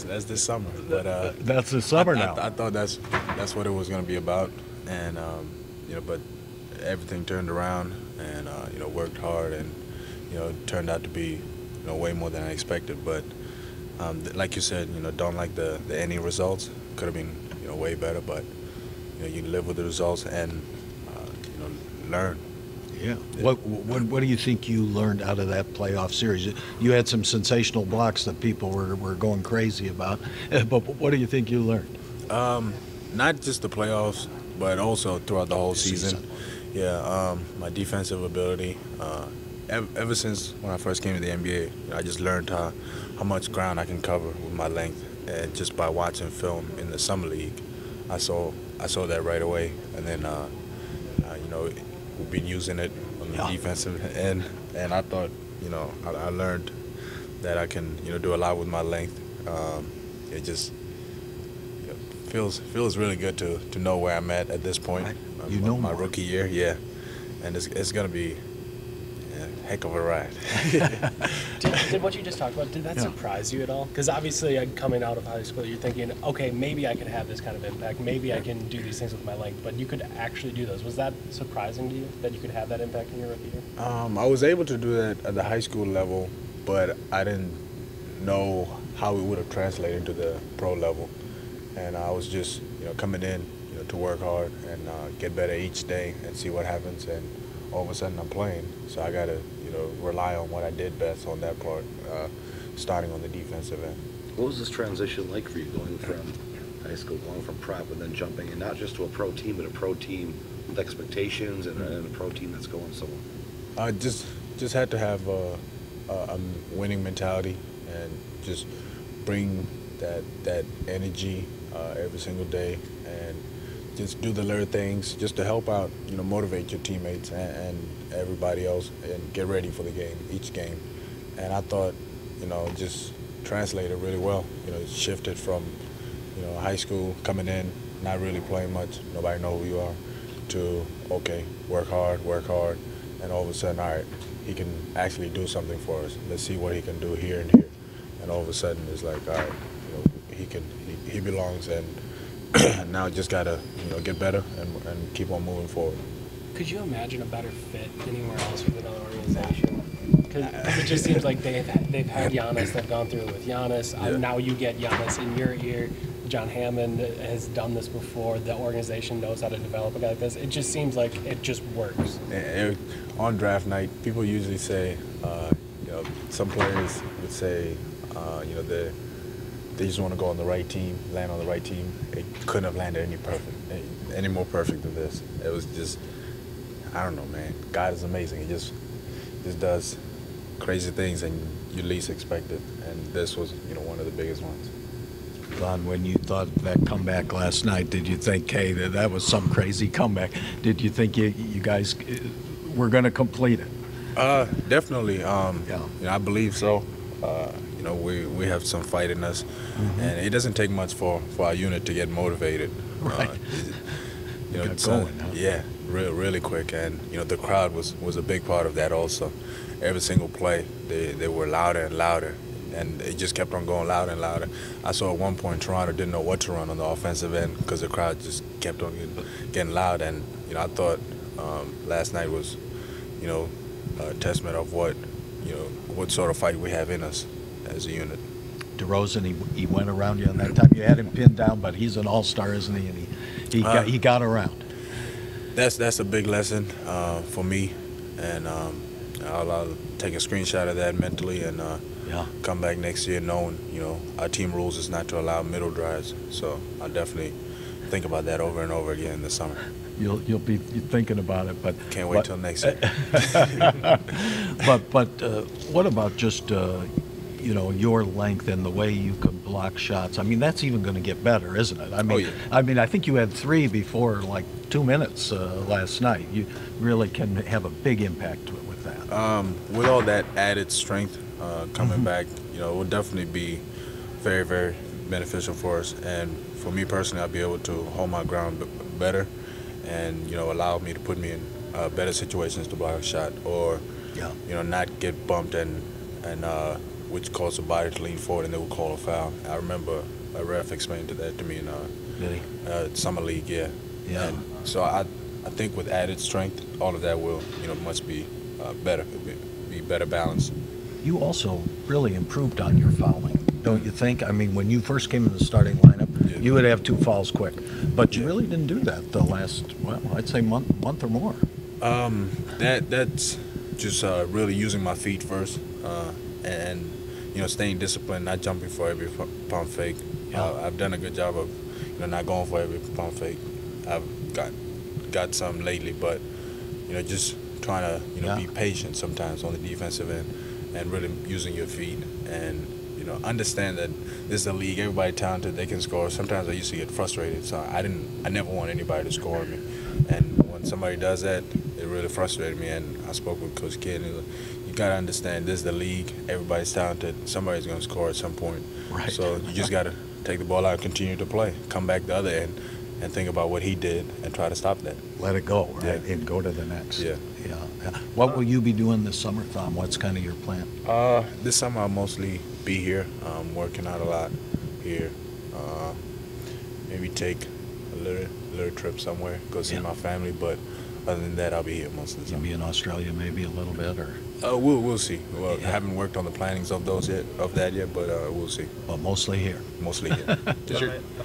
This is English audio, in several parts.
that's this summer. But That's the summer now. I thought that's what it was going to be about, and but everything turned around, and worked hard, and it turned out to be way more than I expected. But like you said, don't like the ending results. Could have been way better, but you live with the results and learn. Yeah. What do you think you learned out of that playoff series? You had some sensational blocks that people were going crazy about, but what do you think you learned? Not just the playoffs, but also throughout the whole season. Yeah, my defensive ability. Ever since when I first came to the NBA, I just learned how much ground I can cover with my length, and just by watching film in the summer league, I saw that right away, and then we've been using it on the defensive end, and I thought I learned that I can do a lot with my length. It just feels really good to know where I'm at this point. Right. My rookie year, yeah, and it's gonna be a heck of a ride. Did what you just talked about, did that surprise you at all? Because obviously, coming out of high school, you're thinking, okay, maybe I can have this kind of impact. Maybe I can do these things with my length. But you could actually do those. Was that surprising to you, that you could have that impact in your rookie year? I was able to do that at the high school level, but I didn't know how it would have translated to the pro level. And I was just coming in to work hard and get better each day and see what happens. And all of a sudden I'm playing, so I gotta rely on what I did best on that part, starting on the defensive end. What was this transition like for you, going from high school, going from prep, and then jumping in not just to a pro team, but a pro team with expectations and a pro team that's going so well? I just had to have a winning mentality and just bring that energy every single day, and just do the little things just to help out, motivate your teammates and everybody else, and get ready for the game, each game. And I thought, just translated really well. It shifted from, high school, coming in, not really playing much, nobody know who you are, to, okay, work hard, and all of a sudden, all right, he can actually do something for us. Let's see what he can do here and here. And all of a sudden, it's like, all right, he belongs, and now just gotta get better and keep on moving forward. Could you imagine a better fit anywhere else with another organization? Because it just seems like they've had Giannis, they've gone through it with Giannis. Now you get Giannis in your ear. John Hammond has done this before. The organization knows how to develop a guy like this. It just seems like it just works. On draft night, people usually say, some players would say, they just want to go on the right team, land on the right team. It couldn't have landed any more perfect than this. It was just, I don't know, man. God is amazing. He just does crazy things and you least expect it. And this was, one of the biggest ones. Thon, when you thought that comeback last night, did you think, hey, that was some crazy comeback? Did you think you guys were going to complete it? Definitely. I believe so. We have some fight in us, and it doesn't take much for our unit to get motivated. Right. Yeah, really quick, and the crowd was a big part of that also. Every single play, they were louder and louder, and it just kept on going louder and louder. I saw at one point Toronto didn't know what to run on the offensive end because the crowd just kept on getting loud, and I thought last night was a testament of what sort of fight we have in us as a unit. DeRozan, he went around you on that time. You had him pinned down, but he's an all-star, isn't he? And he got around. That's a big lesson for me, and I'll take a screenshot of that mentally and come back next year knowing our team rules is not to allow middle drives. So I'll definitely think about that over and over again this summer. You'll be thinking about it, but can't wait till next year. but what about just your length and the way you can block shots? I mean, that's even going to get better, isn't it? I mean, I think you had 3 before like 2 minutes last night. You really can have a big impact with that. With all that added strength coming back, it will definitely be very, very beneficial for us. And for me personally, I'll be able to hold my ground better, and allow me to put me in better situations to block a shot, or not get bumped and which caused the body to lean forward, and they would call a foul. I remember a ref explained that to me in Really? summer league, yeah. Yeah. And so I think with added strength, all of that will, must be better, be better balanced. You also really improved on your fouling, don't you think? I mean, when you first came in the starting lineup, Yeah. you would have 2 fouls quick, but you Yeah. really didn't do that the last, well, I'd say month or more. That's just really using my feet first, and staying disciplined, not jumping for every pump fake. Yeah. I've done a good job of not going for every pump fake. I've got some lately, but just trying to Yeah. be patient sometimes on the defensive end, and really using your feet, and understand that this is a league. Everybody talented, they can score. Sometimes I used to get frustrated, so I never want anybody to score on me, and when somebody does that, it really frustrated me. And I spoke with Coach Kidd, and he was like, you gotta understand, this is the league. Everybody's talented. Somebody's gonna score at some point. Right. So you just gotta take the ball out and continue to play. Come back the other end and think about what he did and try to stop that. Let it go, right, Yeah. and go to the next. Yeah. Yeah. What will you be doing this summer, Thom? What's kind of your plan? This summer I'll mostly be here, working out a lot here. Maybe take a little trip somewhere, go see Yeah. my family. But other than that, I'll be here most of the You'll time. be in Australia maybe a little bit, or We'll see. Well, Yeah. I haven't worked on the plannings of that yet, but we'll see. well, mostly here. Mostly here. But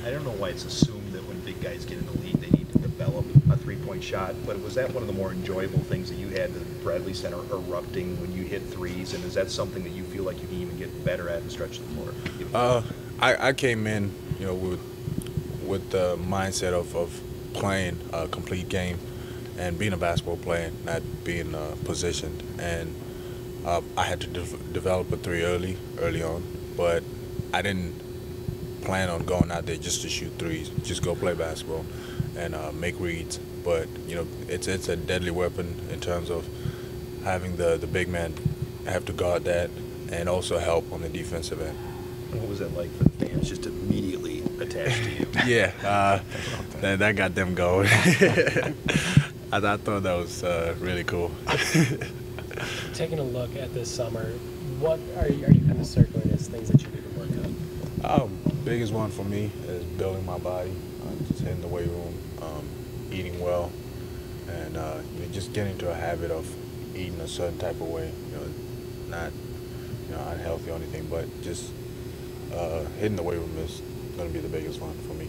I don't know why it's assumed that when big guys get in the league, they need to develop a three-point shot. But was that one of the more enjoyable things that you had, the Bradley Center erupting when you hit threes? And is that something that you feel like you can even get better at and stretch the floor? I came in, with the mindset of playing a complete game and being a basketball player, not being positioned. And I had to develop a three early on, but I didn't plan on going out there just to shoot threes. Just go play basketball and make reads. But it's a deadly weapon in terms of having the big man have to guard that and also help on the defensive end. What was that like for the fans just immediately attached to you? Yeah, that got them going. I thought that was really cool. Taking a look at this summer, what are you kind of circling as things that you need to work on? Biggest one for me is building my body, just hitting the weight room, eating well, and just getting into a habit of eating a certain type of way. Not unhealthy or anything, but just hitting the weight room is going to be the biggest one for me.